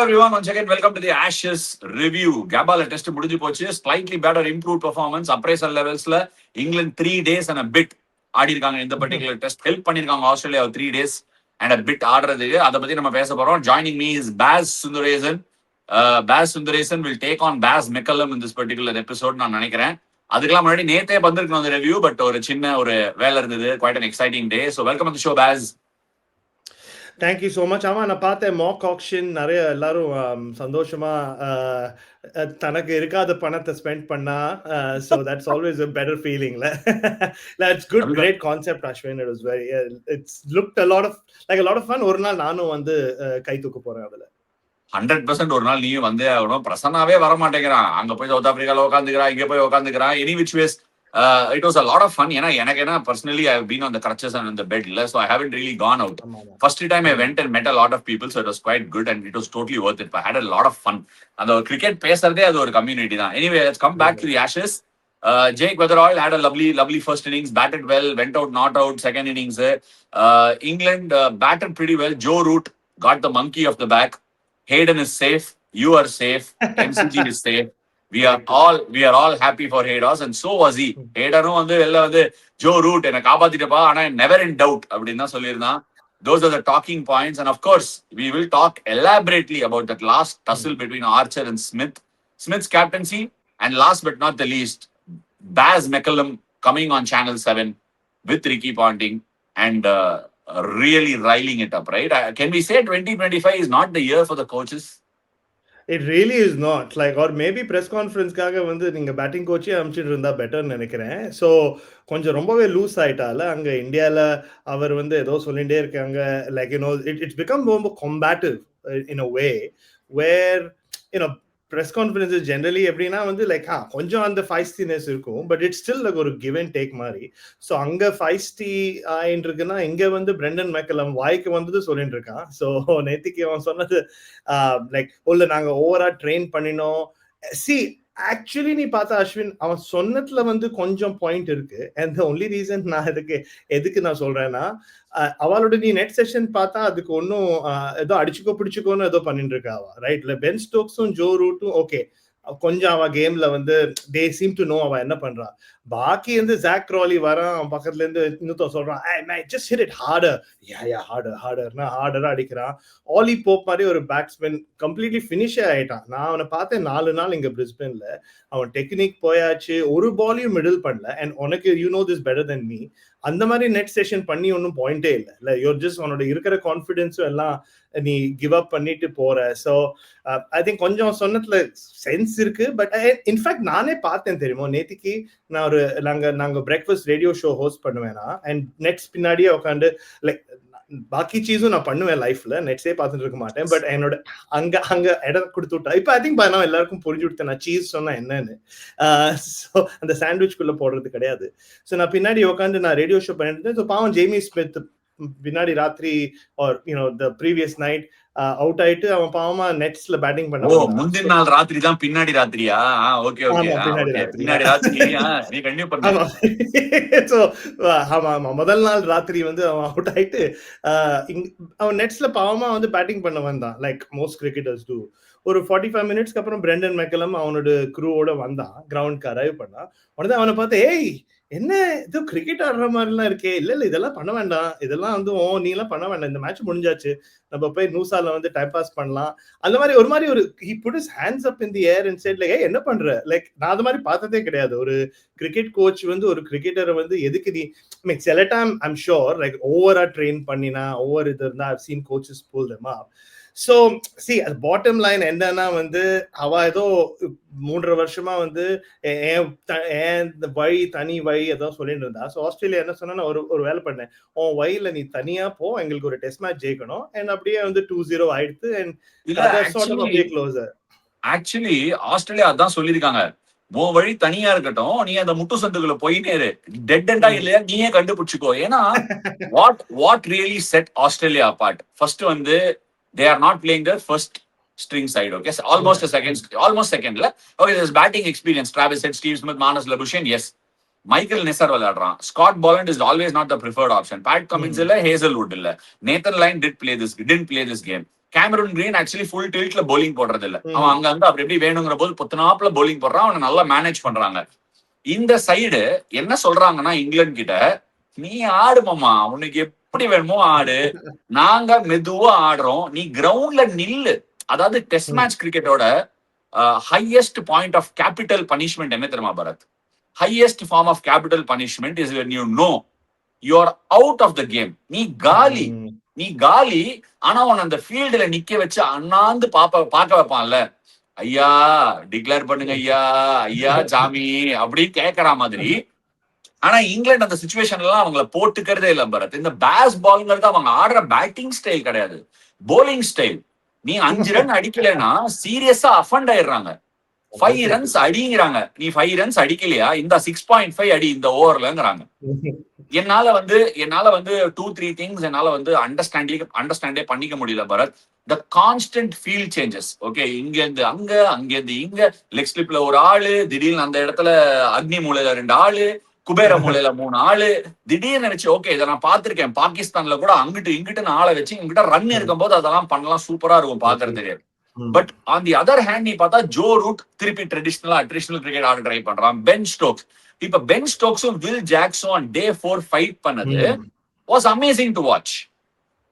everyone, once again welcome to the Ashes review. Gabala test முடிஞ்சு போச்சு. Slightly better improved performance. Appraisal levelsல England 3 days and a bit ஆடி இருக்காங்க. இந்த particular test help பண்ணிருக்காங்க Australia 3 days and a bit ஆடுறதுக்கு. அத பத்தி நம்ம பேச போறோம். Joining me is Baz Sundaresan. Baz Sundaresan will take on Baz McCullum in this particular episode நான் நினைக்கிறேன். அதுக்கெல்லாம் முன்னாடி நேத்தே வந்திருக்கணும் அந்த ரிவ்யூ, பட் ஒரு சின்ன ஒரு வேலை இருந்தது. Quite an exciting day. So welcome to the show, Baz. Thank you so much. ஆமாம், நான் பார்த்தேன் மாக் ஆக்ஷன் நிறைய எல்லாரும் சந்தோஷமா தனக்கு இருக்காத பணத்தை ஸ்பெண்ட் பண்ணா. So that's always a better feeling. That's good, great concept, Ashwin. It was very, it's looked a lot of fun. ஒரு நாள் நானும் வந்து கை தூக்க போறேன் அதுல. 100% ஒரு நாள் நீயும் வந்து ஆகணும். பிரசன்னாவே வர மாட்டேங்கிறான். அங்க போய் சவுத் ஆப்பிரிக்கால உட்காந்துக்கிறான், இங்க போய் உட்காந்துக்கிறான். Any which ways it was a lot of fun. ஏன்னா எனக்கு என்ன personally I have been on the crutches and on the bed, so I haven't really gone out. First time I went and met a lot of people, so it was quite good and it was totally worth it. I had a lot of fun. அந்த cricket பேசுறதே அது ஒரு community தான். Anyway, let's come back to the Ashes. Jake Weatherall had a lovely first innings, batted well, went out not out second innings. England batted pretty well. Joe Root got the monkey off the back. Hayden is safe, you are safe, MCG is safe. We are all happy for Haydos, and so was he. Haydanum வந்து வெளில வந்து Joe root என்ன காப்பாத்திட்டப்பா, ஆனா never in doubt அப்படின்னு தான் சொல்லியிருந்தான். Those are the talking points, and of course we will talk elaborately about that last tussle between Archer and Smith's captaincy, and last but not the least, Baz McCullum coming on Channel 7 with Ricky Ponting and really riling it up, right? Can we say 2025 is not the year for the coaches? It really is not. Or maybe press conference-காக வந்து நீங்க batting கோச்சே அனுப்பிச்சிட்டு இருந்தா பெட்டர்னு நினைக்கிறேன். So கொஞ்சம் ரொம்பவே loose ஆயிட்டால அங்க இந்தியால. அவர் வந்து ஏதோ சொல்லிட்டே இருக்காங்க. It's become ரொம்ப combative in a way where press conferences generally எப்படின்னா வந்து கொஞ்சம் அந்த feistiness இருக்கும், பட் இட்ஸ் ஸ்டில் ஒரு give and take மாதிரி. ஸோ அங்க feisty ஆயின்னு இருக்குன்னா இங்க வந்து பிரெண்டன் மெக்கலம் வாய்க்கு வந்தது சொல்லிட்டு இருக்கான். ஸோ நேத்திக்கு அவன் சொன்னது நாங்க ஓவரா ட்ரெயின் பண்ணினோம். ஆக்சுவலி நீ பார்த்தா அஸ்வின், அவன் சொன்னதுல வந்து கொஞ்சம் பாயிண்ட் இருக்கு. அண்ட் த ஒன்லி ரீசன் நான் எதுக்கு நான் சொல்றேன்னா, அவளோட நீ நெட் செஷன் பார்த்தா அதுக்கு ஒன்னும் ஏதோ அடிச்சுக்கோ பிடிச்சுக்கோன்னு ஏதோ பண்ணிட்டு இருக்காவா, ரைட்ல. பென் ஸ்டோக்ஸும் ஜோ ரூட்டும் ஓகே, கொஞ்சம் அவ கேம்ல வந்து தே சீம் டு நோ அவ என்ன பண்றா. பாக்கி வந்து ஜாக் க்ராலி வரான், அவன் பக்கத்துல இருந்து இன்னும் சொல்றான், ஜஸ்ட் ஹிட் இட் ஹார்டர். ஹார்டரா அடிக்கிறான். ஆலி போப் மாதிரி ஒரு பேட்ஸ்மேன் கம்ப்ளீட்லி ஃபினிஷே ஆயிட்டான். நான் அவனை பார்த்தேன் 4 நாள் இங்க பிரிஸ்பேன்ல. அவன் டெக்னிக் போயாச்சு, ஒரு பாலையும் மிடில் பண்ணல. அண்ட் உனக்கு you know this better than me, அந்த மாதிரி நெட் செஷன் பண்ணி ஒன்னும் பாயிண்டே இல்லை. யூர் ஜஸ்ட் உன்னோட இருக்கிற கான்ஃபிடென்ஸும் எல்லாம் நீ கிவ் அப் பண்ணிட்டு போற. ஸோ ஐ திங்க் கொஞ்சம் சொன்னதுல சென்ஸ் இருக்கு. பட் இன்ஃபேக்ட் நானே பார்த்தேன் தெரியுமோ, நேத்திக்கு நான் ஒரு நாங்க பிரேக்ஃபாஸ்ட் ரேடியோ ஷோ ஹோஸ்ட் பண்ணுவேன்னா, அண்ட் நெட்ஸ் பின்னாடியே உட்காந்து பாக்கி சீஸும் நான் பண்ணுவேன் லைஃப்ல, நெட்ஸே பார்த்துட்டு இருக்க மாட்டேன். பட் என்னோட அங்க இடம் கொடுத்து விட்டா. இப்போ ஐ திங்க் நான் எல்லாருக்கும் புரிஞ்சு விட்டேன் நான் சீஸ் சொன்னா என்னன்னு. ஸோ அந்த சாண்ட்விச்குள்ள போடுறது கிடையாது. ஸோ நான் பின்னாடி உட்காந்து நான் ரேடியோ ஷோ பண்ணிட்டு இருந்தேன். ஸோ பாவம் ஜேமி ஸ்மித் பின்னாடி ராத்திரி R the previous night out ஆயிட்டு அவன் பாவமா நெட்ஸ்ல பேட்டிங் பண்ண. முந்தின நாள் ராத்திரி தான் பின்னாடி ராத்திரியா? ஓகே ஓகே, பின்னாடி ராத்திரி நீ கண்டிப்பா பண்ணு. சோ ஆமா, முதல் நாள் ராத்திரி வந்து அவன் அவுட் ஆயிட்டு அவன் நெட்ஸ்ல பாவமா வந்து பேட்டிங் பண்ண வந்தான், லைக் மோஸ்ட் கிரிக்கெட்டர்ஸ் டூ. ஒரு 45 மினிட்ஸ்க்கு அப்புறம் பிரெண்டன் மெக்கலம் அவனோட க்ரூவோட வந்தான், கிரவுண்ட்க்கு அரைவ் பண்ணான். உடனே அவனை பார்த்து, ஏய் என்ன இது கிரிக்கெட் ஆடுற மாதிரிலாம் இருக்கே, இல்ல இதெல்லாம் பண்ண வேண்டாம், இதெல்லாம் வந்து நீ எல்லாம் பண்ண வேண்டாம், இந்த மேட்ச் முடிஞ்சாச்சு, நம்ம போய் நூசால வந்து டைம் பாஸ் பண்ணலாம். அந்த மாதிரி ஒரு he put his hands up in the air and said ஏய் என்ன பண்ற. நான் அது மாதிரி பார்த்ததே கிடையாது. ஒரு கிரிக்கெட் கோச் வந்து ஒரு கிரிக்கெட்டரை வந்து எதுக்கு நீ சில டைம் ஐம் ஷோர் ஓவரா ட்ரெயின் பண்ணினா ஓவர் இது இருந்தா I've seen coaches pull them up. So அது பாட்டம் லைன் என்னன்னா வந்து அவ ஏதோ 3.5 வருஷமா வந்து வழி தனி வழி ஏதோ சொல்லிட்டு இருந்தா. ஸோ ஆஸ்திரேலியா என்ன சொன்னா, ஒரு வேலை பண்ணேன், உன் வழியில நீ தனியா போ, எங்களுக்கு ஒரு டெஸ்ட் மேட்ச் ஜெயிக்கணும். அண்ட் அப்படியே வந்து 2-0 ஆயிடுத்து. ஆக்சுவலி ஆஸ்திரேலியா அதான் சொல்லியிருக்காங்க, உன் வழி தனியா இருக்கட்டும், நீ அந்த முட்டு சந்துக்குள்ள போயினே டெட் அண்டா இல்லையா நீயே கண்டுபிடிச்சுக்கோ. ஏன்னா what really set Australia apart, first வந்து they are not playing their first string side, okay? So almost second la. Okay, there's batting experience. Travis Head, Steve Smith, Marnus Labuschagne, yes. Michael Nesar விளையாடுறான். Scott Boland is always not the preferred option. Pat Cummins இல்ல, Hazelwood இல்ல. Nathan Lyon didn't play this game. Cameron Green actually full டில்ட்ல bowling போடுறது இல்ல. அவன் அங்க அப்படி எப்படி வேணுங்கிற போது பொத்துனாப்புல bowling போடுறான். அவனை நல்லா மேனேஜ் பண்றாங்க. இந்த சைடு என்ன சொல்றாங்கன்னா இங்கிலாந்து கிட்ட, நீ ஆடு மாமா, உனக்கு எப்படி வேணுமோ ஆடு, நாங்க மெதுவா ஆடுறோம், நீ கிரவுண்ட்ல நில்லு. அதாவது டெஸ்ட் மேட்ச் கிரிக்கெட்டோட highest point of capital punishment என்ன தெரியுமா Bharath? Highest form of capital punishment is when you know you are out of the game. நீ காலி, ஆனா உன் அந்த ஃபீல்டுல நிக்க வச்சு அண்ணாந்து பார்க்க வைப்பான்ல, ஐயா டிக்ளேர் பண்ணுங்க ஐயா, ஐயா ஜாமி அப்படி கேட்கற மாதிரி. ஆனா இங்கிலாந்து அந்த சுச்சுவேஷன் எல்லாம் அவங்கள போட்டுக்கிறதே இல்ல பரத். இந்த பேஸ் பால்ங்கிறது அவங்க ஆடுற பேட்டிங் ஸ்டைல் கிடையாது, போலிங் ஸ்டைல். நீ 5 ரன் அடிக்கலன்னா சீரியஸா அஃபண்ட் ஆயிடுறாங்க. 5 ரன்ஸ் அடிங்கிறாங்க. நீ 5 ரன்ஸ் அடிக்கலையா, இந்த 6.5 அடி இந்த ஓவர்லங்கிறாங்க. என்னால வந்து 2-3 திங்ஸ் என்னால வந்து அண்டர்ஸ்டாண்டே பண்ணிக்க முடியல Bharat. The constant field changes. Okay, இங்க இருந்து இங்க லெக் ஸ்லிப்ல ஒரு ஆளு, திடீர்னு அந்த இடத்துல அக்னி மூலையில 2 ஆளு, குபேர மூலையில 3 ஆளு. திடீர்னு நினைச்சு ஓகே இதை நான் பாத்திருக்கேன், பாகிஸ்தான்ல கூட அங்கிட்டு இங்கிட்டு ஆளை வச்சு இங்கிட்ட ரன் இருக்கும் போது அதெல்லாம் பண்ணலாம், சூப்பரா இருக்கும் பாக்குறது தெரியாது. But on the other hand நீ பார்த்தா ஜோ ரூட் திருப்பி ட்ரெடிஷனல் கிரிக்கெட் ஆட ட்ரை பண்றான். பென் ஸ்டோக்ஸ், இப்ப பென் ஸ்டோக்ஸும் வில் ஜாக்ஸும் டே 4 ஃபைட் பண்ணது was amazing to watch.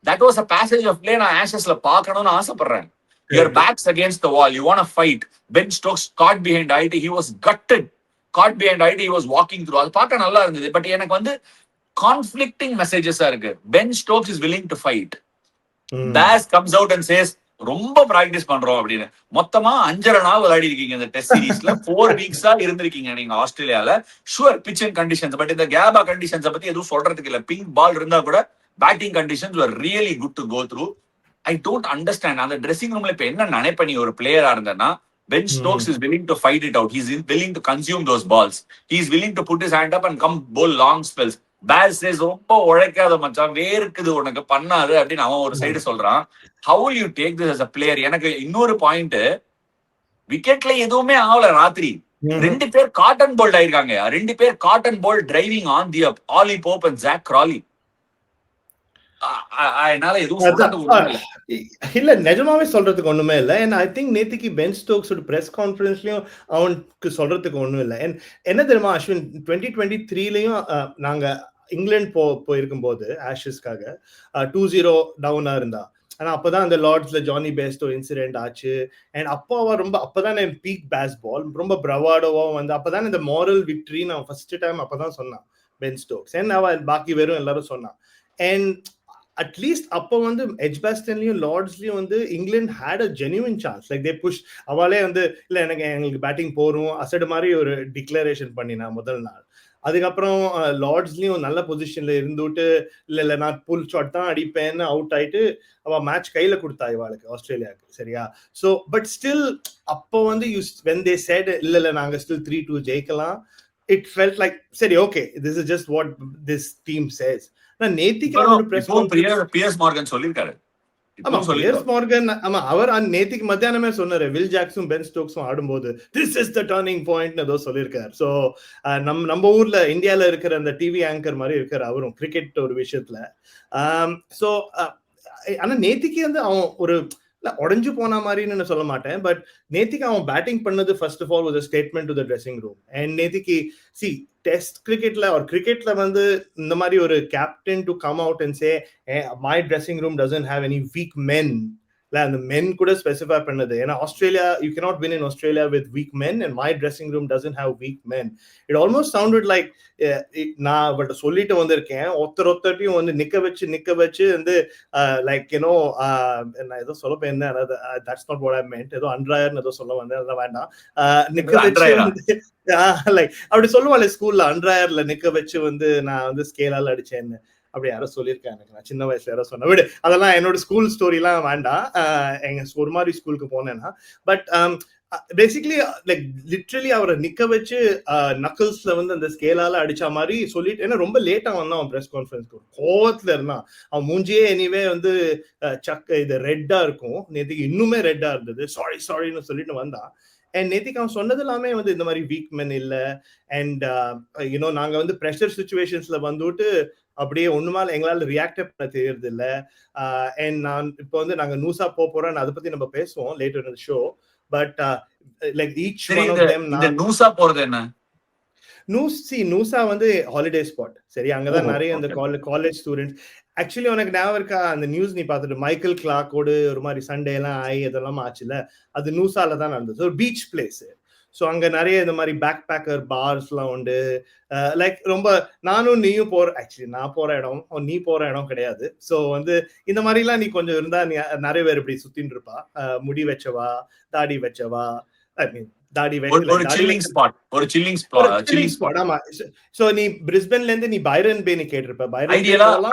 That was a passage of play. நான் ஆஷஸ்ல பார்க்கணும்னு ஆசைப்படுறேன். Your backs against the wall, you want to fight. Ben Stokes caught behind IT, he was gutted. Caught behind IT, he was walking through. அது பார்க்க நல்லா இருந்தது. But எனக்கு வந்து கான்ஃப்ளிக்டிங் மெசேஜஸா இருக்கு. Ben Stokes is willing to fight. Baz comes out and says ரொம்ப practice பண்றோம் அப்படின்னு. மொத்தமா 5.5 நாள் விளையாடி இருக்கீங்க இந்த டெஸ்ட் சீரீஸ்ல. 4 வீக்ஸா இருந்திருக்கீங்க நீங்க ஆஸ்திரேலியால. Sure pitch and conditions, but இந்த கேபா கண்டிஷன்ஸ் பத்தி எதுவும் சொல்றதுக்கு இல்ல. பிங்க் பால் இருந்தா கூட batting conditions were really good to go through. I don't understand. அந்த ட்ரெஸ்ஸிங் ரூம்ல இப்ப என்ன நினைப்ப நீ ஒரு பிளேயரா இருந்தனா? Ben Stokes is willing to fight it out. He's willing to consume those balls. He's willing to put his hand up and come bowl long spells. Baz says ரொம்ப உழைக்காத மச்சான், வேர்க்குது உனக்கு, பண்ணாது அப்படின்னு அவன் ஒரு சைடு சொல்றான். How will you take this as a player? எனக்கு இன்னொரு பாயிண்ட், விக்கெட்ல எதுவுமே ஆகல ராத்திரி. 2 பேர் காட்டன் போல்ட் ஆயிருக்காங்க. 2 பேர் caught and bowled driving on the up, Ollie Pope and jack Crawley. என்னால எதுவும் இல்ல, நிஜமாவே சொல்றதுக்கு ஒண்ணுமே இல்ல. அண்ட் ஐ திங்க் நேத்திக்கு பென் ஸ்டோக்ஸோட பிரஸ் கான்ஃபரன்ஸ்லயும் அவனுக்கு சொல்றதுக்கு ஒண்ணும் இல்லை. என்ன தெரியுமா அஸ்வின், 2023லயும் நாங்க இங்கிலாந்து போயிருக்கும் போது ஆஷஸ்க்காக 2-0 டவுனா இருந்தா. ஆனா அப்பதான் அந்த லார்ட்ஸ்ல ஜானி பேஸ்டோ இன்சிடென்ட் ஆச்சு. அண்ட் அப்பதான் பீக் பேஸ் பால் ரொம்ப பிரவாடோவா வந்து அப்பதான் இந்த மாரல் விக்டரி நான் ஃபர்ஸ்ட் டைம் அப்பதான் சொன்னான் பென் ஸ்டோக்ஸ். அண்ட் அவன் பாக்கி வெறும் எல்லாரும் சொன்னான். அண்ட் அட்லீஸ்ட் அப்போ வந்து எட்ஜ்பாஸ்டன்லயும் லார்ட்ஸ்லயும் வந்து England had a genuine chance. Like they push. அவளே வந்து இல்ல எங்களுக்கு பேட்டிங் போறோம் அசடு மாதிரி ஒரு டிக்ளரேஷன் பண்ணினா முதல் நாள். அதுக்கப்புறம் லார்ட்ஸ்லயும் நல்ல பொசிஷன்ல இருந்துட்டு இல்ல நான் புல் ஷாட் தான் அடிப்பேன்னு அவுட் ஆயிட்டு அவ மேட்ச் கையில கொடுத்தா இவாளுக்கு, ஆஸ்திரேலியாவுக்கு. சரியா? ஸோ பட் ஸ்டில் அப்போ வந்து when they said இல்ல நாங்க ஸ்டில் 3-2 ஜெயிக்கலாம், it felt like சரி okay this is just what this team says. நான் நேத்திக்கு பியர்ஸ் மார்கன் சொல்லிருக்காரு. அவர் நேத்திக்கு மத்தியானமே சொன்னாரு, வில் ஜாக்ஸும் பென் ஸ்டோக்ஸும் ஆடும்போது this is the turning point ஏதோ சொல்லியிருக்காரு. ஸோ நம்ம ஊர்ல இந்தியால இருக்கிற அந்த டிவி ஆங்கர் மாதிரி இருக்காரு அவரும் கிரிக்கெட் ஒரு விஷயத்துல. ஸோ ஆனா நேத்திக்கு வந்து அவன் ஒரு உடஞ்சு போன மாதிரின்னு சொல்ல மாட்டேன். பட் நேத்திக்கு அவன் பேட்டிங் பண்ணது first of all was a statement to the dressing room. And நேத்திக்கு டெஸ்ட் கிரிக்கெட்ல ஒரு கிரிக்கெட்ல வந்து இந்த மாதிரி ஒரு captain to come out and say my dressing room doesn't have any weak men. அந்த மென் கூட ஸ்பெசிஃபை பண்ணது. ஏன்னா Australia, you cannot win in Australia with weak men and my dressing room doesn't have weak men. It almost sounded like நான் but சொல்லிட்டு வந்திருக்கேன், ஒருத்தரையும் வந்து நிக்க வச்சு வந்து லைக் யூனோ நான் ஏதோ சொல்ல போயிருந்தேன், that's not what I meant. ஏதோ அண்ட்ராயர்னு ஏதோ சொல்ல வந்தேன், அதெல்லாம் வேண்டாம். நிக்க வச்சு லைக் அப்படி சொல்லுவாள் ஸ்கூல்ல, அண்ட்ராயர்ல நிக்க வச்சு வந்து நான் வந்து ஸ்கேலால அடிச்சேன்னு அப்படி யாரோ சொல்லியிருக்கேன். எனக்கு நான் சின்ன வயசுல யாரோ சொன்ன விடு, அதெல்லாம் என்னோட ஸ்கூல் ஸ்டோரிலாம் வேண்டாம். எங்க ஒரு மாதிரி ஸ்கூலுக்கு போனேன்னா. பட் பேசிக்கலி லைக் லிட்ரலி அவரை நிக்க வச்சு நக்கல்ஸ்ல வந்து அந்த ஸ்கேலால அடிச்ச மாதிரி சொல்லிட்டு, ஏன்னா ரொம்ப லேட்டா வந்தான் அவன் பிரஸ் கான்ஃபரன்ஸ்க்கு, கோவத்துல இருந்தான். அவன் மூஞ்சியே எனிவே வந்து இது ரெட்டா இருக்கும், நேற்றுக்கு இன்னுமே ரெட்டா இருந்தது. சாரின்னு சொல்லிட்டு வந்தான். அண்ட் நேத்திக்கு அவன் சொன்னது எல்லாமே வந்து இந்த மாதிரி வீக் மென் இல்ல. அண்ட் யூனோ நாங்க வந்து ப்ரெஷர் சுச்சுவேஷன்ஸ்ல வந்துட்டு அப்படியே ஒண்ணுமால எங்களால ரியாக்ட் பண்ண தெரியறது இல்ல. அண்ட் நான் இப்போ வந்து நாங்க நூசா போறோம், அதை பத்தி நம்ம பேசுவோம் later in show. But like each சரி, ஒன் ஆஃப் தெம் இந்த நூசா போறது என்ன? நூசா வந்து ஹாலிடே ஸ்பாட். சரி, அங்கதான் ஓஹோ, நிறைய இந்த okay. College students. ஆக்சுவலி உனக்கு ஞாபகம் இருக்கா அந்த நியூஸ் நீ பார்த்துட்டு மைக்கேல் கிளார்க்கோடு ஒரு மாதிரி சண்டே எல்லாம் ஆகி அதெல்லாம் ஆச்சுல, அது நூசால தான் நடந்தது. ஒரு பீச் பிளேஸ். ஸோ அங்க நிறைய இந்த மாதிரி பேக் பேக்கர் பார்ஸ் எல்லாம் உண்டு. லைக் ரொம்ப நானும் நீயும் போற, ஆக்சுவலி நான் போற இடம் நீ போற இடம் கிடையாது. ஸோ வந்து இந்த மாதிரி எல்லாம் நீ கொஞ்சம் இருந்தா நீ நிறைய பேர் இப்படி சுத்தின்னு இருப்பா. முடி வச்சவா, தாடி வச்சவா, ஐ மீன் தாடி ஒரு சில்லிங் ஸ்பாட், ஒரு சில்லிங் ஸ்பாட். ஆமா. சோ நீ பிரிஸ்பன்ல இருந்து நீ பைரன் பே நீ கேட்டிருப்ப. பைரன் பே போலாம்.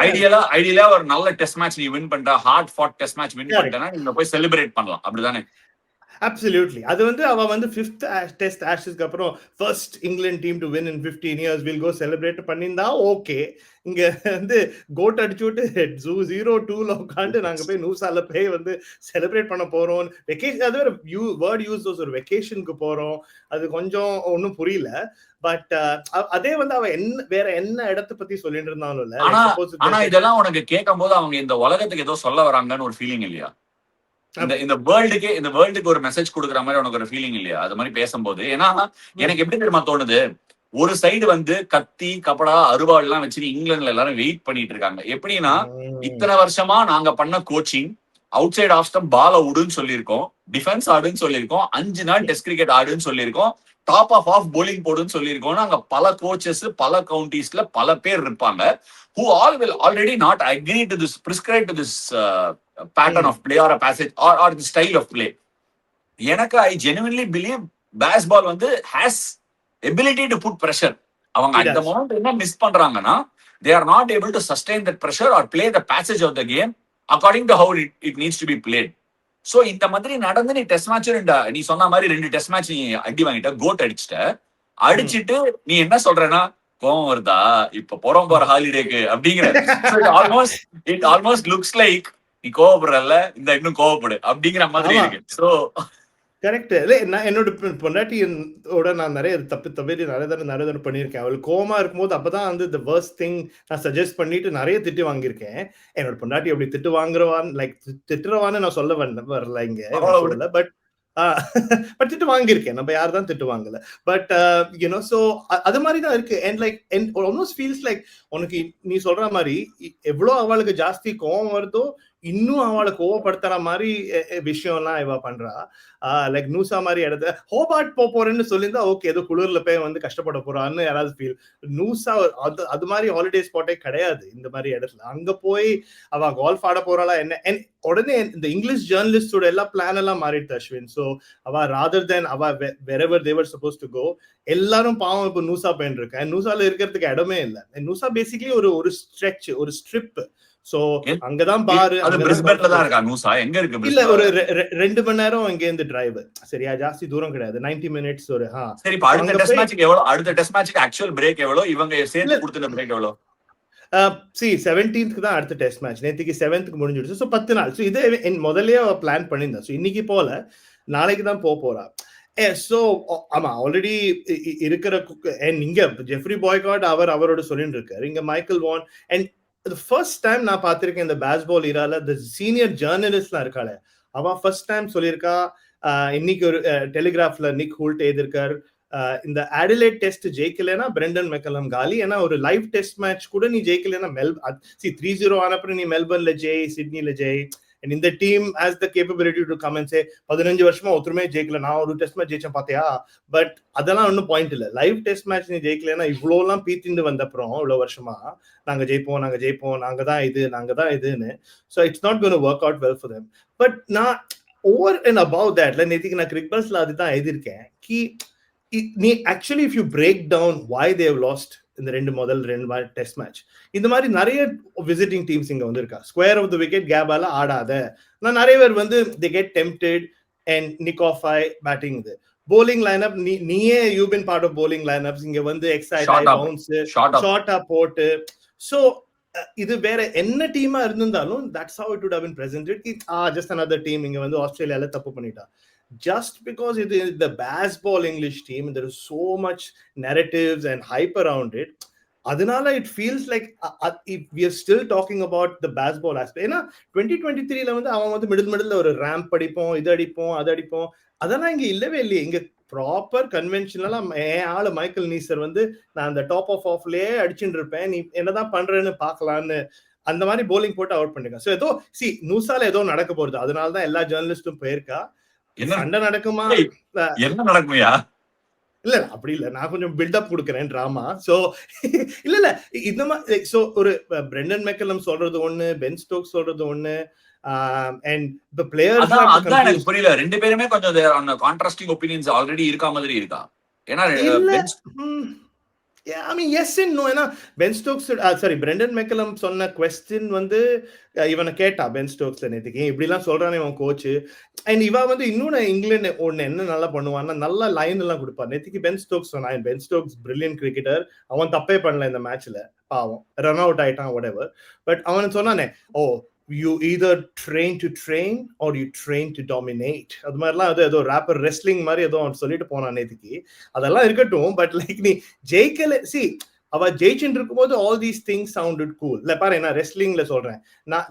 ஐடியலா ஒரு நல்ல டெஸ்ட் மேட்ச் நீ வின் பண்ற, ஹார்ட் ஃபாட் டெஸ்ட் மேட்ச் வின் பண்ணிட்டனா நீங்க போய் செலிப்ரேட் பண்ணலாம், அப்படிதானே? Absolutely. அது வந்து அவ வந்து 5th டெஸ்ட் ஆஷஸ்க்கு அப்புறம் first England team to win in 15 years will go celebrate பண்ணிருந்தா ஓகே. இங்க வந்து கோட் அடிச்சுட்டு 0-2ல உட்காந்து நாங்க போய் நூசால போய் வந்து செலிப்ரேட் பண்ண போறோம். வெக்கேஷன், அது ஒரு வேர்ட் யூஸ், ஒரு வெக்கேஷனுக்கு போறோம். அது கொஞ்சம் ஒன்றும் புரியல. பட் அதே வந்து அவ என்ன வேற என்ன இடத்தை பத்தி சொல்லிட்டு இருந்தாலும் இல்ல. ஆனா இதெல்லாம் உனக்கு கேட்கும் போது அவங்க இந்த உலகத்துக்கு ஏதோ சொல்ல வராங்கன்னு ஒரு ஃபீலிங் இல்லையா? இந்த வேர்ல்டுக்கு ஒரு மெசேஜ் கொடுக்குற மாதிரி உனக்கு ஒரு ஃபீலிங் இல்லையா அது மாதிரி பேசும்போது? ஏன்னா எனக்கு எப்படி தெரியுமா தோணுது, ஒரு சைடு வந்து கத்தி கப்படா அருவாள் எல்லாம் வச்சு இங்கிலாந்துல எல்லாரும் வெயிட் பண்ணிட்டு இருக்காங்க. எப்படின்னா, இத்தனை வருஷமா நாங்க பண்ண coaching, outside off stump பால விடுன்னு சொல்லியிருக்கோம், டிஃபென்ஸ் ஆடுன்னு சொல்லியிருக்கோம், 5 நாள் டெஸ்ட் கிரிக்கெட் ஆடுன்னு சொல்லியிருக்கோம், டாப் ஆஃப் போலிங் போடுன்னு சொல்லியிருக்கோம். அங்க பல கோச்சஸ் பல கவுண்டிஸ்ல பல பேர் இருப்பாங்க who all will already not agree to this, prescribe to this pattern of play or a passage or the style of play. எனக்கு I genuinely believe baseball வந்து has ability to put pressure. அவங்க at the moment என்ன miss பண்றாங்கன்னா, they are not able to sustain that pressure or play the passage of the game according to how it needs to be played. So இந்த மாதிரி நடந்து நீ test match நீ சொன்ன மாதிரி 2 டெஸ்ட் மேட்ச் நீ அடி வாங்கிட்ட, கோட் அடிச்சிட்டு நீ என்ன சொல்றேன்னா, கோவம் வருதா இப்ப போற ஹாலிடேக்கு அப்படிங்கிற. இட் ஆல்மோஸ்ட் லுக்ஸ் லைக் நீ கோவப்படுறல, இந்த இன்னும் கோவப்படு அப்படிங்கிற மாதிரி இருக்கு. So correct. நான் என்னோட பொண்டாட்டியோட நான் நிறைய தவறி நிறைய தடவை பண்ணியிருக்கேன். அவளுக்கு கோவமா இருக்கும்போது அப்பதான் வந்து the worst thing நான் சஜஸ்ட் பண்ணிட்டு நிறைய திட்டு வாங்கியிருக்கேன். என்னோட பொண்டாட்டி அப்படி திட்டு வாங்குறவான்னு, லைக் திட்டுறவான்னு நான் சொல்ல வரல இங்க, சொல்லல. பட் திட்டு வாங்கியிருக்கேன். நம்ம யார் தான் திட்டு வாங்கல. பட் யூனோ சோ அது மாதிரி தான் இருக்கு. And like almost feels like உனக்கு நீ சொல்ற மாதிரி எவ்வளவு அவளுக்கு ஜாஸ்தி கோவம் வருதோ இன்னும் அவளை கோவப்படுத்துற மாதிரி விஷயம்லாம் இவ பண்றா. லைக் நூசா மாதிரி இடத்த ஹோபார்ட் போறேன்னு சொல்லியிருந்தா ஓகே, ஏதோ குளிர்ல போய் வந்து கஷ்டப்பட போறான்னு யாராவது ஃபீல். நூசா அது மாதிரி ஹாலிடே ஸ்பாட்டே கிடையாது இந்த மாதிரி இடத்துல. அங்க போய் அவ கோல்ஃப் ஆட போறாளா என்ன, உடனே இந்த இங்கிலீஷ் ஜேர்னலிஸ்டோட எல்லா பிளான் எல்லாம் மாறிடுது அஸ்வின். ஸோ அவ ராதர் தென் அவ வெரெவர் தே வர் சப்போஸ் டு கோ, எல்லாரும் பாவம் இப்போ நூசா போயிட்டு இருக்கேன். நூசால இருக்கிறதுக்கு இடமே இல்லை. நூசா பேசிக்கலி ஒரு ஸ்ட்ரெச், ஒரு ஸ்ட்ரிப். சோ அங்கதான் பாரு, அது பிரிஸ்பன்ல தான் இருக்கா நூசா? எங்க இருக்கு? இல்ல, ஒரு 2 மணி நேரம் இங்க இருந்து டிரைவ். சரியா, ஜாஸ்தி தூரம் கிடையாது, 90 minutes. ஒரு சரி, அடுத்த டெஸ்ட் மேட்ச்க்கு எவ்வளவு? அடுத்த டெஸ்ட் மேட்ச்க்கு ஆக்சுவல் பிரேக் எவ்வளவு? இவங்க சேர்த்து கொடுத்த பிரேக் எவ்வளவு? 17th தான் அடுத்த டெஸ்ட் மேட்ச். நேத்திக்கு 7th முடிஞ்சிடுச்சு. சோ 10 நாள். சோ இதே முதல்லயே பிளான் பண்ணியிருந்தா. சோ இன்னைக்கு போல நாளைக்கு தான் போறா. சோ ஆமா, ஆல்ரெடி இருக்கிற இங்க ஜெஃப்ரி பாய்காட் அவரோட சொல்லிட்டு இருக்காரு. இங்க Michael Vaughan and the first time நான் பார்த்திருக்கேன் இந்த பேஸ்பால் இரால the சீனியர் ஜேர்னலிஸ்ட்லாம் இருக்காளே, அவன் ஃபர்ஸ்ட் டைம் சொல்லியிருக்கா. இன்னைக்கு ஒரு டெலிகிராஃப்ல நிக் ஹூல்ட் எழுதியிருக்கார், இந்த அடிலேட் டெஸ்ட் ஜெயிக்கலைன்னா பிரெண்டன் மெக்கலம் காலி. ஏன்னா ஒரு லைவ் டெஸ்ட் மேட்ச் கூட நீ ஜெயிக்கலைன்னா 3-0 ஆனப்பறம் நீ மெல்பர்ன்ல ஜெய், சிட்னில ஜெய். இந்த team has the capability to come and say 15 வருஷமா ஒருத்தருமே ஜெயிக்கல, நான் ஒரு டெஸ்ட் மேட்ச் ஜெயிச்சேன் பாத்தியா. பட் அதெல்லாம் ஒன்றும் பாயிண்ட் இல்லை. லைவ் டெஸ்ட் மேட்ச் நீ ஜெயிக்கலன்னா இவ்வளோ எல்லாம் பீத்திண்டு வந்தப்புறம் இவ்வளவு வருஷமா நாங்க ஜெயிப்போம் நாங்க தான் இதுன்னு. So it's not gonna work out well for them. But நான் ஓவர் அண்ட் அபவ் தட்ல நேற்றுக்கு நான் கிரிக்பஸ்ல அதுதான் எழுதியிருக்கேன். நீ actually if you break down why they have lost இந்த 2 டெஸ்ட் மேட்ச், இந்த மாதிரி நிறைய விசிட்டிங் டீம்ஸ் இங்க வந்திருக்கா. ஸ்கொயர் ஆஃப் த விக்கெட் கேபால ஆடாத, நான் நிறைய பேர் வந்து they get tempted and nick off batting. இது bowling lineup, நீயே you been part of bowling lineups, இங்க வந்து எக்ஸைட் பவுன்ஸ் ஷார்ட்டா போட்டு. சோ இது வேற என்ன டீமா இருந்திருந்தாலும் that's how it would have been presented. Just another team இங்க வந்து ஆஸ்திரேலியால தப்பு பண்ணிட்டா. just because it is the baseball English team, there is so much narratives and hype around it. அதனால it feels like if we are still talking about the baseball aspect. ஏன்னா 2023ல வந்து அவன் வந்து மிடில் ஒரு ரேம்ப் அடிப்போம், இது அடிப்போம், அது அடிப்போம், அதெல்லாம் இங்க இல்லவே இல்லையே. இங்க ப்ராப்பர் கன்வென்ஷனலா என் ஆளு மைக்கேல் நீசர் வந்து நான் அந்த டாப் ஆஃப்லயே அடிச்சுட்டு இருப்பேன், நீ என்னதான் பண்றேன்னு பாக்கலான்னு அந்த மாதிரி போலிங் போட்டு அவுட் பண்ணிருக்கான். ஸோ ஏதோ நூசால ஏதோ நடக்க போறது, அதனாலதான் எல்லா ஜேர்னலிஸ்டும் போயிருக்கா. சண்டை நடக்குமா? என்ன நடக்குமையா? இல்ல அப்படி இல்ல, நான் கொஞ்சம் பில்டப் கொடுக்குறேன் டிராமா. சோ இல்ல இந்த மாதிரி சோ ஒரு பிரெண்டன் மெக்கலம் சொல்றது ஒண்ணு, பென் ஸ்டோக்ஸ் சொல்றது ஒண்ணு, அண்ட் தி பிளேயர்ஸ் அதான் எனக்கு புரியல. ரெண்டு பேருமே கொஞ்சம் கான்ட்ராஸ்டிங் ஒபினியன்ஸ் ஆல்ரெடி இருக்கா மாதிரி இருக்கா? ஏன்னா Yeah, I mean, yes and no. ஏன்னா பென் ஸ்டோக்ஸ் பிரெண்டன் மெக்கலம் சொன்ன கொஸ்டின் வந்து இவனை கேட்டா பென் ஸ்டோக்ஸ்ல நேற்றுக்கு இப்படிலாம் சொல்றானே அவன் கோச்சு. அண்ட் இவா வந்து இன்னொன்னு இங்கிலாந்து ஒன்னு என்ன நல்லா பண்ணுவான்னா நல்ல லைன் எல்லாம் கொடுப்பான். நேற்றுக்கு பென் ஸ்டோக்ஸ் சொன்னான், பென் ஸ்டோக்ஸ் பிரில்லியன்ட் கிரிக்கெட்டர், அவன் தப்பே பண்ணல இந்த மேட்ச்ல, பாவம் ரன் அவுட் ஆயிட்டான் whatever. பட் அவன் சொன்னானே, ஓ you either train to train or you train to dominate. அது மாதிரிலாம் ஏதோ ராப்பர் ரெஸ்லிங் மாதிரி ஏதோ அவன் சொல்லிட்டு போனான் நேற்றுக்கு. அதெல்லாம் இருக்கட்டும், பட் லைக் நீ ஜெயிக்கல, அவ ஜெயிச்சுட்டு இருக்கும்போது all these things sounded cool. இல்ல பாரு, நான் ரெஸ்லிங்ல சொல்றேன்,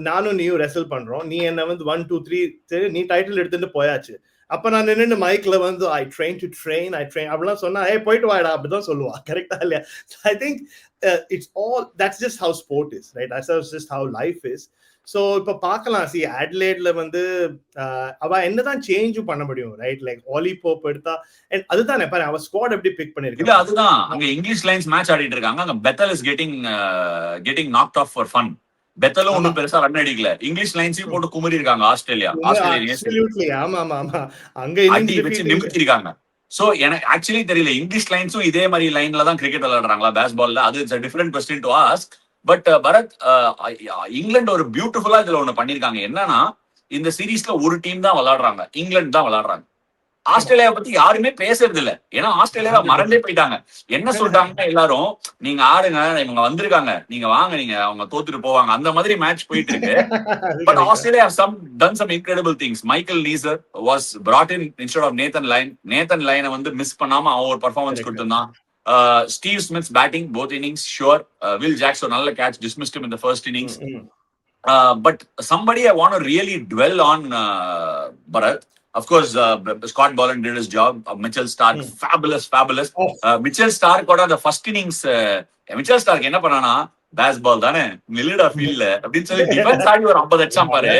நானும் நீயும் ரெஸ்ல் பண்றோம், நீ என்ன வந்து 1 2 3 நீ டைட்டில் எடுத்துட்டு போயாச்சு, அப்ப நான் நின்று மைக்ல வந்து ஐ ட்ரெயின் டு ட்ரெயின் அப்படிலாம் சொன்னா போயிட்டு வாடா அப்படிதான் சொல்லுவா. கரெக்டா இல்லையா? I think it's all that's just how sport is, right? That's just how life is. So இப்ப பாக்கலாம், அட்லேட்ல வந்து அவ என்னதான் சேஞ்ச் பண்ண முடியும், ரைட்? லைக் ஆலி போப் எடுத்தா அதுதானே பாரு, அவ ஸ்குவாட் எப்படி பிக் பண்ணிருக்கா. இல்ல அதுதான் அங்க இங்கிலீஷ் லைன்ஸ் மேட்ச் ஆடிட்டு இருக்காங்க. அங்க Bethell is getting knocked off for fun. பெத்தலும் ஒன்னும் பெருசா ரன் அடிக்கல, இங்கிலீஷ் லைன்ஸையும் போட்டு குமரி இருக்காங்க ஆஸ்திரேலியா. அடி வச்சு நிமித்தி இருக்காங்க. சோ எனக்கு ஆக்சுவலி தெரியல, இங்கிலீஷ் லைன்ஸும் இதே மாதிரி லைன்ல தான் கிரிக்கெட் விளையாடுறாங்களா பேஸ்பால்ல? அது இட்ஸ் a different question to ask. But Bharat, England ஒரு பியூட்டிஃபுல்லா இதுல ஒண்ணு பண்ணிருக்காங்க. என்னன்னா, இந்த சீரீஸ்ல ஒரு டீம் தான் விளையாடுறாங்க, இங்கிலாந்து தான் விளையாடுறாங்க. ஆஸ்திரேலியாவை பத்தி யாருமே பேசுறது இல்ல, ஏன்னா ஆஸ்திரேலியாவை மறந்தே போயிட்டாங்க. என்ன சொல்றாங்கன்னா எல்லாரும், நீங்க ஆடுங்க, இவங்க வந்திருக்காங்க, நீங்க வாங்க, நீங்க அவங்க தோத்துட்டு போவாங்க, அந்த மாதிரி மேட்ச் போயிட்டு இருக்கு. But Australia done some incredible things. Michael Neser was brought in instead of Nathan லைனை வந்து மிஸ் பண்ணாம அவன் ஒரு பர்ஃபார்மன்ஸ் கொடுத்திருந்தான். Steve Smith's batting, both innings, sure. Will Jackson, நல்ல catch, dismissed him in the first innings. But somebody I want to really dwell on, Bharat. Of course, Scott Boland did his job. Mitchell Stark, fabulous. Mitchell Stark got the first innings. Mitchell Stark என்ன பண்ணானா, baseball தானே மில்லிடா ஃபீல்ட்ல அப்படின்னு சொல்லி defence ஆடி ஒரு 50 அடிச்சான் பாரு.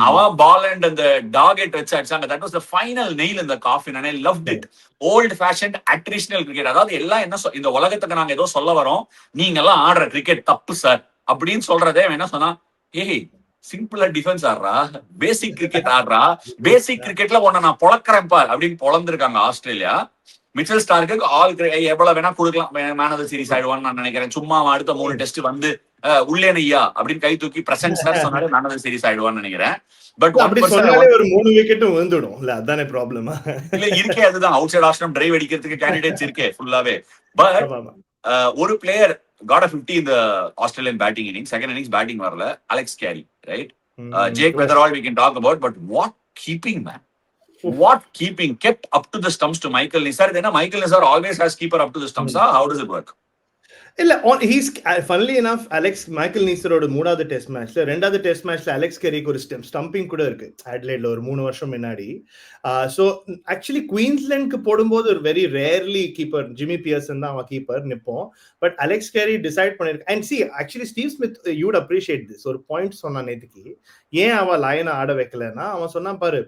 அவன் பால் அண்ட் அந்த டாகெட் வச்சு அடிச்சாங்க. That was the final nail in the coffin and I loved it. Old fashioned attritional cricket. அதாவது எல்லாம் என்ன இந்த உலகத்துக்கு நாங்க ஏதோ சொல்ல வரோம், நீங்க எல்லாம் ஆடுற கிரிக்கெட் தப்பு சார் அப்படின்னு சொல்றதே என்ன சொன்னா, ஏய் சிம்பிளா டிஃபென்ஸ் ஆடுறா, பேசிக் கிரிக்கெட் ஆடுறா, பேசிக் கிரிக்கெட்ல உன்னை நான் பொழக்கிறேன் பார் அப்படின்னு பொழந்திருக்காங்க ஆஸ்திரேலியா. மிச்சல் ஸ்டார்க்கு எவ்வளவு வேணா கொடுக்கலாம், மேன் ஆஃப் தி சீரிஸ் ஆயிடுவான்னு நான் நினைக்கிறேன். சும்மா அடுத்த 3 டெஸ்ட் வந்து உள்ளேனையா அப்படின்னு கை தூக்கி பிரசன்ட் சார் சொன்னாலே மேன் ஆஃப் தி சீரிஸ் ஆயிடுவான்னு நினைக்கிறேன். பட் ஒரு 3 விக்கெட்டும் விழுந்துடும் இல்ல, அதானே ப்ராப்ளம். இல்ல இருக்கே, அதுதான் அவுட் சைட் ஆஸ்ட்ரம் டிரைவ் அடிக்கிறதுக்கு கேண்டிடேட்ஸ் இருக்கே ஃபுல்லாவே. பட் ஒரு player got a 50 in the Australian batting innings. Second innings batting வரல, Alex Carey, right? Jake Weatherall we can talk about, but what keeping, man? What keeping kept up to the stumps to Michael Nisar? Then Michael Nisar always has keeper up to the stumps. How does it work? இல்ல, he's funnily enough, Michael நீசரோட 3வது test மேட்ச்ல 2வது test மேட்ச்ல Alex கேரிக்கு ஒரு stumping கூட இருக்கு அட்லேட்ல ஒரு 3 வருஷம் முன்னாடி. சோ ஆக்சுவலி குயின்ஸ்லாந்துக்கு போடும்போது ஒரு very rarely keeper Jimmy Peirson தான் அவன் கீப்பர் நிப்போம். பட் அலெக்ஸ் கேரி டிசைட் பண்ணிருக்கு. And actually Steve Smith you would appreciate this. ஒரு பாயிண்ட் சொன்னான் நேத்துக்கு, ஏன் அவன் லைனை ஆட வைக்கலன்னா, அவன் சொன்னான் பாரு,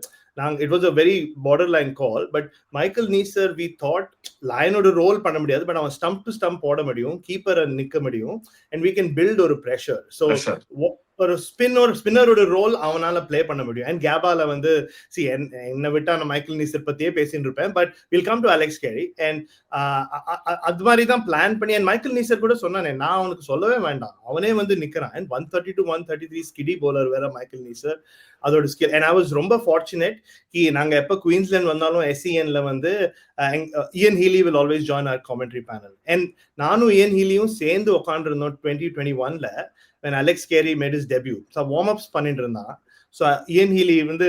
it was a very borderline call, but Michael Neser, we thought லைனோட ரோல் பண்ண முடியாது, பட் அவன் ஸ்டம்ப் டு ஸ்டம்ப் போட முடியும், கீப்பரை நிக்க முடியும், and we can build ஒரு pressure. So ஒரு ஸ்பின்னரோட ரோல் அவனால பிளே பண்ண முடியும். அண்ட் கேபால வந்து என்ன விட்டா நான் மைக்கேல் நீசர் பத்தியே பேசிட்டு இருப்பேன், but will come to Alex Carey. And அது மாதிரி தான் பிளான் பண்ணி. அண்ட் மைக்கேல் நீசர் கூட சொன்னானே, நான் அவனுக்கு சொல்லவே வேண்டாம், அவனே வந்து நிக்கிறான். அண்ட் 130 to 133 ஸ்கிடி போலர் வேற மைக்கேல் நீசர், அதோட ஸ்கில். அண்ட் ஐ வாஸ் ரொம்ப ஃபார்ச்சுனேட் கி நாங்க எப்ப குயின்ஸ்லாந்து வந்தாலும் SENல வந்து Ian Healy will always join our commentary panel. And நானும் இயன் ஹீலியும் சேர்ந்து உட்காந்துருந்தோம் 2021ல when Alex Carey made his debut. So warm-ups பண்ணிட்டு இருந்தான். ஸோ இயன் ஹீலி வந்து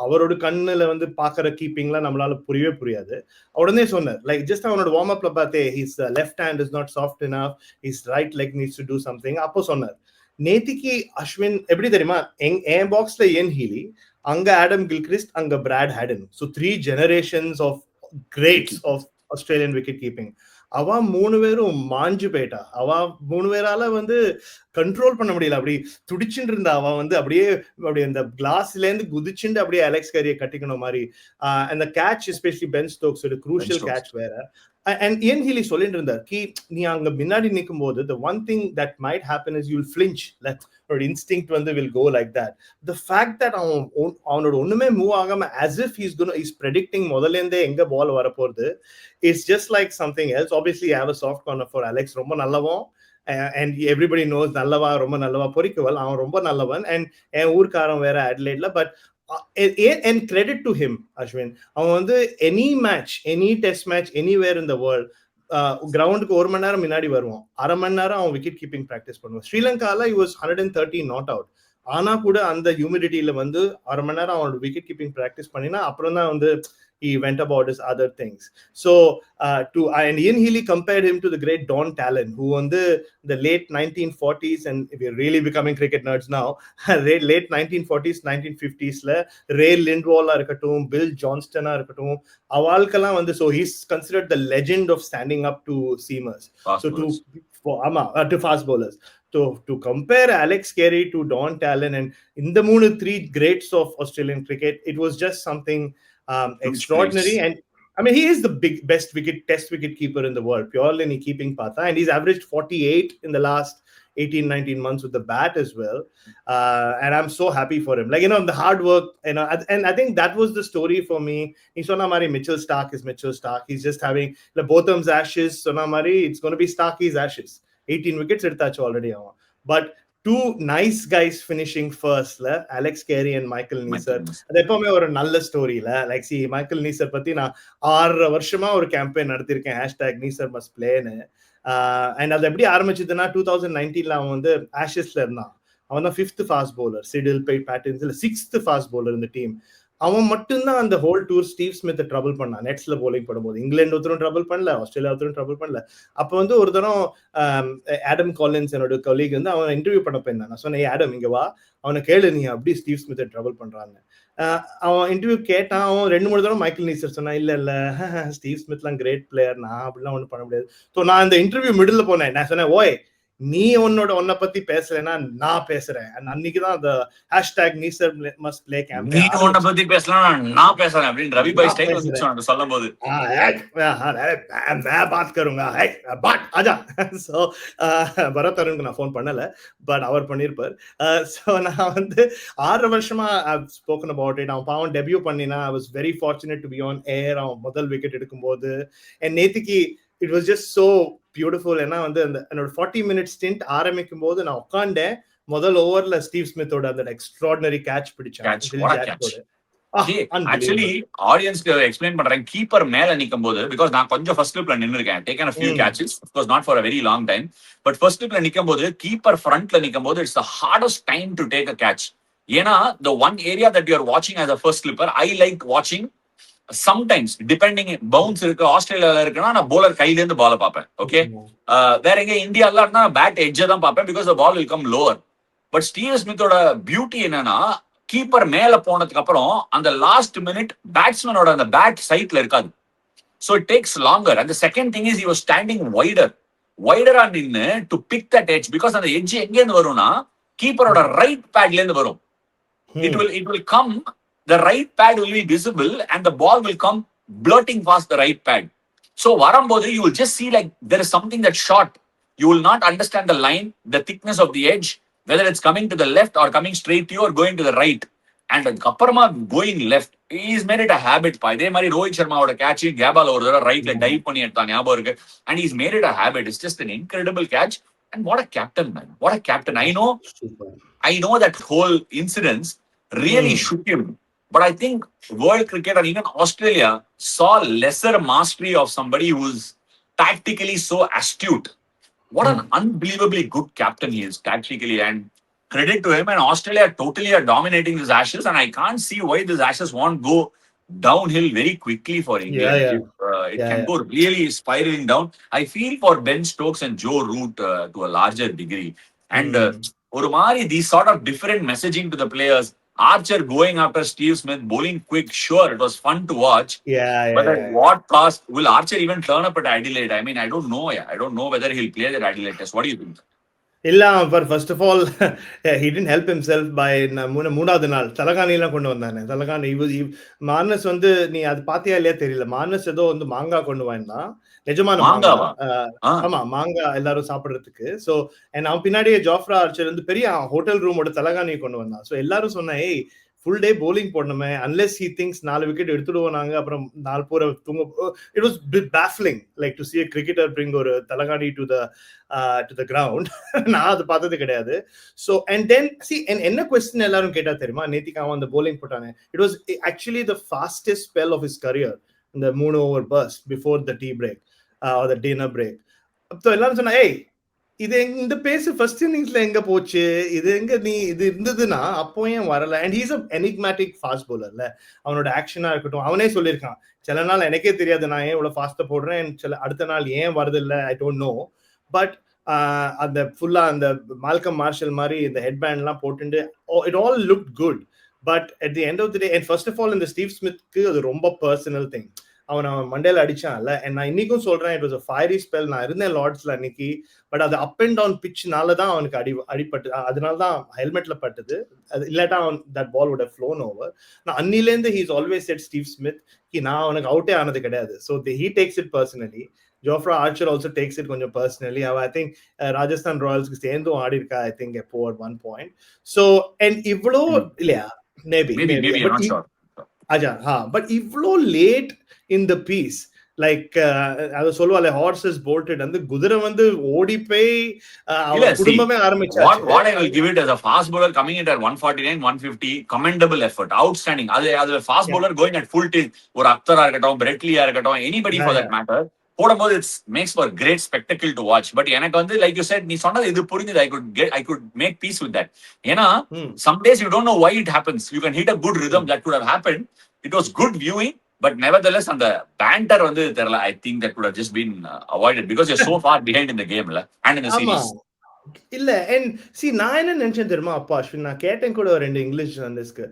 அவரோட கண்ணுல வந்து பாக்குற கீப்பிங்லாம் நம்மளால புரியவே புரியாது. உடனே சொன்னார் லைக் ஜஸ்ட் அவனோட வார்ம் அப்ல பார்த்தே his left hand is not soft enough, his right leg needs to do something. அப்போ சொன்னார் நேத்திக்கு அஸ்வின் எப்படி தெரியுமா, என் பாக்ஸ்ல இயன் ஹீலி, அங்க ஆடம் கில்கிறிஸ்ட், அங்க Brad Hayden. So 3 generations of greats of Australian wicket keeping. அவ 3 பேரும் மாஞ்சு போயிட்டா. அவ 3 பேரால வந்து கண்ட்ரோல் பண்ண முடியல. அப்படி துடிச்சுட்டு இருந்தா. அவ வந்து அப்படியே அந்த கிளாஸ்ல இருந்து குதிச்சுட்டு அப்படியே அலெக்ஸ் கேரியை கட்டிக்கணும் மாதிரி. அந்த catch especially Ben Stokes crucial catch வேற. அண்ட் இயன் ஹீலி சொல்லிட்டு இருந்தார் கி நீ அங்க முன்னாடி நிற்கும் போது the one thing that might happen is you'll flinch, like your instinct வந்து will go like that. The fact that அவனோட ஒண்ணுமே மூவ் ஆகாம as if he's predicting முதல்ல இருந்தே எங்க பால் வரப்போகுது, it's just like something else. Obviously I have a soft corner for Alex. ரொம்ப நல்லவன். And everybody knows நல்லவா ரொம்ப நல்லவா பொறிக்கவல் அவன் ரொம்ப நல்லவன். அண்ட் என் ஊர்க்காரன் வேற அட்லைட்ல. But and credit to him, Ashwin. அவன் வந்து any match, any test match anywhere in the world, கிரவுண்டுக்கு 1 மணி நேரம் முன்னாடி வருவான். 1/2 மணி நேரம் அவன் விக்கெட் கீப்பிங் பிராக்டிஸ் பண்ணுவான். ஸ்ரீலங்கால he was 130 நாட் அவுட். ஆனா கூட அந்த ஹியூமிடிட்டியில வந்து 1/2 மணி நேரம் அவனோட விக்கெட் கீப்பிங் பிராக்டிஸ் பண்ணினா அப்புறம் தான் வந்து he went about his other things. So and Ian Healy compared him to the great Don Tallon, who on the late 1940s, and we're really becoming cricket nerds now, late 1940s 1950s la Ray Lindwall irukattum, Bill Johnston irukattum, avalkala vandu. So he's considered the legend of standing up to seamers, to fast bowlers. To compare Alex Carey to Don Tallon and in the 3 greats of Australian cricket, it was just something extraordinary. And I mean, he is the best test wicket keeper in the world, purely in keeping patha, and he's averaged 48 in the last 18-19 months with the bat as well. And I'm so happy for him, like, the hard work, and I think that was the story for me. Sona mari Mitchell Starc is Mitchell Starc. He's just having the Botham's ashes. Sona mari it's going to be Starkey's ashes. 18 wickets எடுத்தாச்சு already அவன். But 2 nice guys finishing first ல Alex Carey and Michael Neser. அது எப்பவுமே ஒரு நல்ல ஸ்டோரியில. Like C Michael நீசர் பத்தி நான் 6 வருஷமா ஒரு கேம்பெயின் நடத்திருக்கேன், #NeserMustPlayன்னு. அண்ட் அது எப்படி ஆரம்பிச்சதுன்னா 2019ல அவன் வந்து ஆஷஸ்ல இருந்தான். அவன் தான் 5th ஃபாஸ்ட் பவுலர். சிடில் பெய்ட் பேட்டின்ஸ் 6th ஃபாஸ்ட் பவுலர் இந்த டீம். அவன் மட்டும்தான் அந்த whole tour Steve Smith trouble பண்ணான் நெட்ஸ்ல போலிங் பண்ணும்போது. இங்கிலாந்து ஒருத்தரும் ட்ரபிள் பண்ணல, ஆஸ்திரேலியா ஒருத்தரும் ட்ரபிள் பண்ணல. அப்போ வந்து ஒரு தரம் ஆடம் காலின்ஸ் என்னோட கொலீக் வந்து அவன் இன்டர்வியூ பண்ண போயிருந்தான். நான் சொன்னேன், ஆடம் இங்க வா, அவனை கேளு நீ அப்படி ஸ்டீவ் ஸ்மித் ட்ரபிள் பண்றான்னு. அவன் இன்டர்வியூ கேட்டான். அவன் 2-3 தடவை மைக்கேல் நீசர் சொன்னான், இல்ல ஸ்டீவ் ஸ்மித்லாம் கிரேட் பிளேயர், நான் அப்படிலாம் ஒன்றும் பண்ண முடியாது. ஸோ நான் இந்த இன்டர்வியூ மிடில் போனேன். நான் சொன்னேன், ஓய் நீ உன்னை பத்தி பேசலன்னா நான் பேசுறேன். அன்னைக்குதான் அந்த #NeserMustPlay நீ உன்னை பத்தி பேசலாம் நான் பேசுறேன் அப்படின்னு ரவி பாய் ஸ்டைல் வந்து சொல்லும் போது பாத் கருங்க பாட் ஆஜா. ஸோ பரத் அருணுக்கு நான் ஃபோன் பண்ணல, பட் அவர் பண்ணியிருப்பார். ஸோ நான் வந்து 6 வருஷமா ஸ்போக்கன் அபவுட் இட். அவன் பாவம் டெபியூ பண்ணினா I was very fortunate to be on air. அவன் முதல் விக்கெட் எடுக்கும்போது நேத்திக்கு it was just so beautiful. ஏன்னா வந்து என்னோட 40-minute stint ஆரம்பிக்கும் போது நான் உட்காண்டேன். முதல் ஓவர்ல ஸ்டீவ் ஸ்மித்தோட அந்த எக்ஸ்ட்ராடினரி கேட்ச் பிடிச்சான். ஆக்சுவலி ஆடியன்ஸ்க்கு எக்ஸ்பிளைன் பண்றேன். கீப்பர் மேல நிக்கும் போது, பிகாஸ் நான் கொஞ்சம் ஃபர்ஸ்ட் லுக்ல நின்னுருக்கேன், taken a few catches, of course not for a very long time, but first லுக்ல நிக்கும் போது கீப்பர் ஃப்ரண்ட்ல நிக்கும் போது it's the hardest time to take a catch. ஏன்னா the one area that you are watching as a first slipper, I like watching sometimes depending bounce இருக்கு. ஆஸ்திரேலியால இருக்குன்னா நான் bowler கையில இருந்து பால பாப்பேன். ஓகே, வேற எங்க இந்தியால இருந்தா பேட் எட்ஜ் தான் பாப்பேன், because the ball will come lower. But Steve ஸ்மித்தோட பியூட்டி என்னன்னா, கீப்பர் மேல போனதுக்கு அப்புறம் அந்த லாஸ்ட் மினிட் பேட்ஸ்மேனோட அந்த பேட் சைட்ல இருக்காது. So it takes longer. And the second thing is he was standing wider நின்னு to pick that edge, because அந்த எட்ஜ் எங்க இருந்து வரும்னா கீப்பரோட ரைட் பேட்ல இருந்து வரும். It will come, the right pad will be visible and the ball will come blurting past the right pad. So varambodhu you will just see like there is something that's short. You will not understand the line, the thickness of the edge, whether it's coming to the left or coming straight to you or going to the right. And apparama going left, he's made it a habit. Idhe mari Rohit Sharma oda catch Gabal over there right la dive panni edutha nyabam irukku, and he's made it a habit. It's just an incredible catch. And what a captain, man, what a captain. I know that whole incident really shook him. But I think world cricket and even Australia saw lesser mastery of somebody who's tactically so astute. What an unbelievably good captain he is tactically. And credit to him, and Australia totally are dominating this Ashes, and I can't see why this Ashes won't go downhill very quickly for Yeah, England. yeah, If it yeah, can yeah. go really spiraling down, I feel for Ben Stokes and Joe Root to a larger degree. And Mm. ஒரு மாதிரி these sort of different messaging to the players. Archer going after Steve Smith, bowling quick, sure, it was fun to watch. Yeah, yeah, But at yeah, yeah. what cost? Will Archer even turn up at Adelaide? I mean, I don't know. Yeah, I don't know whether he'll play that Adelaide test. What do you think? இல்ல அவர் first of all he didn't help himself by மூணாவது நாள் தலகாணிலாம் கொண்டு வந்தானே தலகாணி Marnus வந்து நீ அது பாத்தியா இல்லையா தெரியல மார்னஸ் ஏதோ வந்து மாங்காய் கொண்டு வந்தான் நிஜமான மாங்காய் மாங்காவா? ஆமா மாங்காய் எல்லாரும் சாப்பிடுறதுக்கு ஸோ அவன் பின்னாடியே ஜாஃப்ரா ஆர்ச்சர் வந்து பெரிய ஹோட்டல் ரூமோட தலகாணி கொண்டு வந்தான் ஸோ எல்லாரும் சொன்னா ஏய் ஃபுல் டே bowling போடணுமே அன்லெஸ் ஹி திங்ஸ் 4 விக்கெட் எடுத்துடுவோம் நாங்க அப்புறம் 4 பூரா தூங்க it was baffling like to see a cricketer bring ஒரு தலகாணி டு த கிரவுண்ட் நான் அது பார்த்தது கிடையாது ஸோ அண்ட் தென் சி என்ன கொஸ்டின் எல்லாரும் கேட்டா தெரியுமா நேத்திக்கு அவன் அந்த bowling போட்டானே it was actually the fastest spell of his career இந்த 3 over first before the tea break or the dinner break அப்போ எல்லாரும் சொன்னா ஏய் இது இந்த பேஸ் ஃபர்ஸ்ட் இன்னிங்ஸ்ல எங்க போச்சு இது எங்க நீ இது இருந்ததுன்னா அப்போ ஏன் வரல and he's a enigmatic fast பவுலர்ல அவனோட ஆக்ஷனா இருக்கட்டும் அவனே சொல்லியிருக்கான் சில நாள் எனக்கே தெரியாது நான் ஏன் இவ்வளவு ஃபாஸ்டா போடுறேன் சில அடுத்த நாள் ஏன் வருது இல்லை ஐ டோன்ட் நோ பட் அந்த ஃபுல்லா அந்த மால்கம் மார்ஷல் மாதிரி இந்த ஹெட் பேண்ட் எல்லாம் போட்டுட்டு it all look good but at the end of the day and first of all இந்த ஸ்டீவ் ஸ்மித்க்கு அது ரொம்ப பர்சனல் திங் அவன் மண்டேல அடிச்சான்ல அண்ட் நான் இன்னைக்கும் சொல்றேன் it was a fiery spell நான் இருந்தேன் லார்ட்ஸ்ல அன்னைக்கு பட் அது அப் அண்ட் டவுன் பிட்ச்னால தான் அவனுக்கு அடிபட்டு அதனால தான் ஹெல்மெட்ல பட்டது அது இல்லாட்டா அவன் that ball would have flown over நான் அன்னிலேருந்து he has always said Steve Smith நான் அவனுக்கு அவுட்டே ஆனது கிடையாது so he takes it personally Jofra Archer also takes it கொஞ்சம் பர்சனலி அவ ஐ திங்க் ராஜஸ்தான் ராயல்ஸ்க்கு சேர்ந்தும் ஆடி இருக்கா ஐ திங்க் எப்போ at one point so and இவ்வளோ இல்லையா மேபி அஜா பட் இவ்வளோ late in the piece like அத சொல்லுவாங்க ஹார்சஸ் போல்டட் வந்து குதிரை வந்து ஓடி போய் குடும்பமே ஆரம்பிச்சாச்சு what I will give it as a fast bowler coming in at 149 150 commendable effort outstanding அது fast bowler going at full tilt ஒரு அக்தரா இருக்கட்டும் பிரெட்லியா இருக்கட்டும் anybody for that matter போடும்போது it's makes for great spectacle to watch but எனக்கு வந்து like you said நீ சொன்னது இது புரிஞ்சது I could make peace with that ஏன்னா some days you don't know why it happens you can hit a good rhythm that could have happened it was good viewing but nevertheless அந்த banter வந்து தெரியல I think that could have just been avoided because you are so far behind in தி கேம்ல and in the series இல்ல and C நான் என்ன நினைச்சேன் தெரியுமா அப்பா அஸ்வின் நான் கேட்டேன் கூட ரெண்டு இங்கிலீஷ் ஜர்னலிஸ்ட்க்கு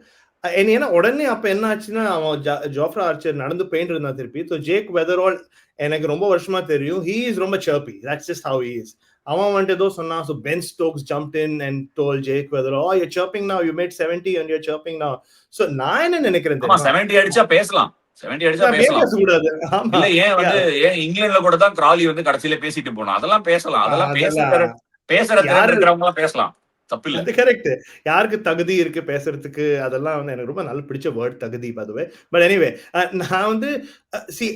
ஏன்னா உடனே அப்ப என்ன ஆச்சுன்னா அவன் ஜோஃப்ரா ஆர்ச்சர் நடந்து போயிட்டு இருந்தான் திருப்பி ஸோ ஜேக் வெதர்வால் எனக்கு ரொம்ப வருஷமா தெரியும் ஹீ இஸ் ரொம்ப chirpy that's just how he is அவன் வந்துட்டு ஏதோ சொன்னான் so Ben Stokes jumped in and told Jake Weatherald oh you chirping now you made 70 and you're chirping now so நான் என்ன நினைக்கிறேன் தெரியுமா 70 அடிச்சா பேசலாம் 70 அடிச்சா பேசலாம் இல்ல ஏன் வந்து ஏன் இங்கிலாந்துல கூட தான் கிராலி வந்து கடைசியில பேசிட்டு போனா அதெல்லாம் பேசலாம் அதெல்லாம் பேசுற திறன் இருக்கிறவங்க எல்லாம் பேசலாம் அது கரெக்ட் யாருக்கு தகுதி இருக்கு பேசுறதுக்கு அதெல்லாம் வந்து எனக்கு ரொம்ப நல்ல பிடிச்ச வேர்ட் தகுதி பதுவே பட் எனிவே நான் வந்து சி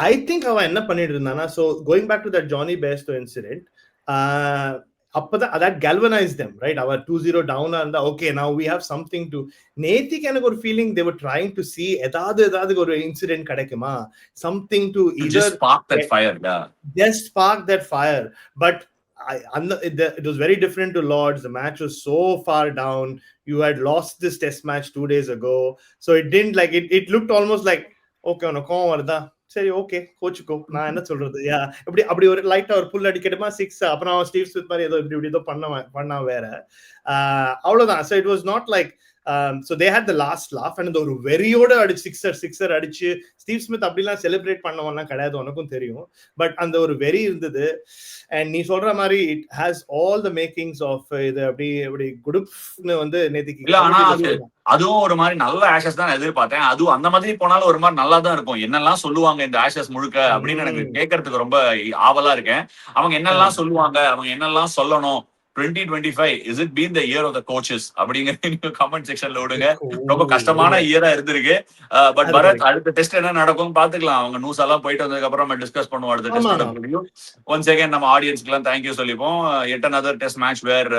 ஐ திங்க் அவன் என்ன பண்ணிட்டு இருந்தானா so going back to that Johnny Bairstow incident அப்பதான் that galvanized them right our 2-0 down இருந்தா okay now we have something to நேத்திக்கு எனக்கு ஒரு feeling they were trying to see ஏதாவது ஒரு இன்சிடென்ட் கிடைக்குமா something to either spark that fire just spark that fire but it was very different to Lords. The match was so far down. You had lost this test match 2 days ago. So it didn't like it looked almost like okay on a கோவம் வருதா சரி okay கோச்சுக்கோ நான் என்ன சொல்றது அப்படி ஒரு லைட்டா ஒரு புல் அடிக்கட்டுமா 6 அப்புறம் ஸ்டீவ் ஸ்மித் மாதிரி ஏதோ இப்படி ஏதோ பண்ணா வேற அவ்வளவுதான் so it was not like so they had the last laugh and ஒரு வெறியோட சிக்ஸர் அடிச்சு ஸ்டீவ் ஸ்மித் அப்படிலாம் செலிப்ரேட் பண்ணவன்லாம் கிடையாது உனக்கும் தெரியும் பட் அந்த ஒரு வெறி இருந்தது அண்ட் நீ சொல்ற மாதிரி it has all the makings of இது அப்படி குடுப்னு வந்து நேத்திக்கு அதுவும் ஒரு மாதிரி நல்ல ஆஷஸ் தான் எதிர்பார்த்தேன் அதுவும் அந்த மாதிரி போனாலும் ஒரு மாதிரி நல்லா தான் இருக்கும் என்னெல்லாம் சொல்லுவாங்க இந்த ஆஷஸ் முழுக்க அப்படின்னு எனக்கு கேட்கறதுக்கு ரொம்ப ஆவலா இருக்கேன் அவங்க என்னெல்லாம் சொல்லுவாங்க அவங்க என்னெல்லாம் சொல்லணும் 2025 is it been the year of the coaches அப்படிங்கறது நீங்க கமெண்ட் செக்ஷன்ல விடுங்க ரொம்ப கஷ்டமான இயரா இருந்திருக்கு பட் பரத் அடுத்த டெஸ்ட் என்ன நடக்கும் பாத்துக்கலாம் அவங்க நியூஸ் எல்லாம் போயிட்டு வந்ததுக்கு அப்புறம் நம்ம டிஸ்கஸ் பண்ணுவோம் அடுத்த டெஸ்ட் ஒன்ஸ் அகைன் நம்ம ஆடியன்ஸ்க்கு எல்லாம் thank you சொல்லிப்போம் yet another test match where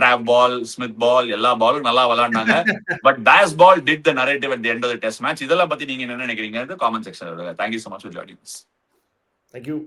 trap ball smith ball எல்லா பாலும் நல்லா விளையாடுனாங்க but bass ball did the narrative at the end of the test match இதெல்லாம் பத்தி நீங்க என்ன நினைக்கிறீங்க காமெண்ட் செக்ஷன்ல விடுங்க thank you so much for joining us thank you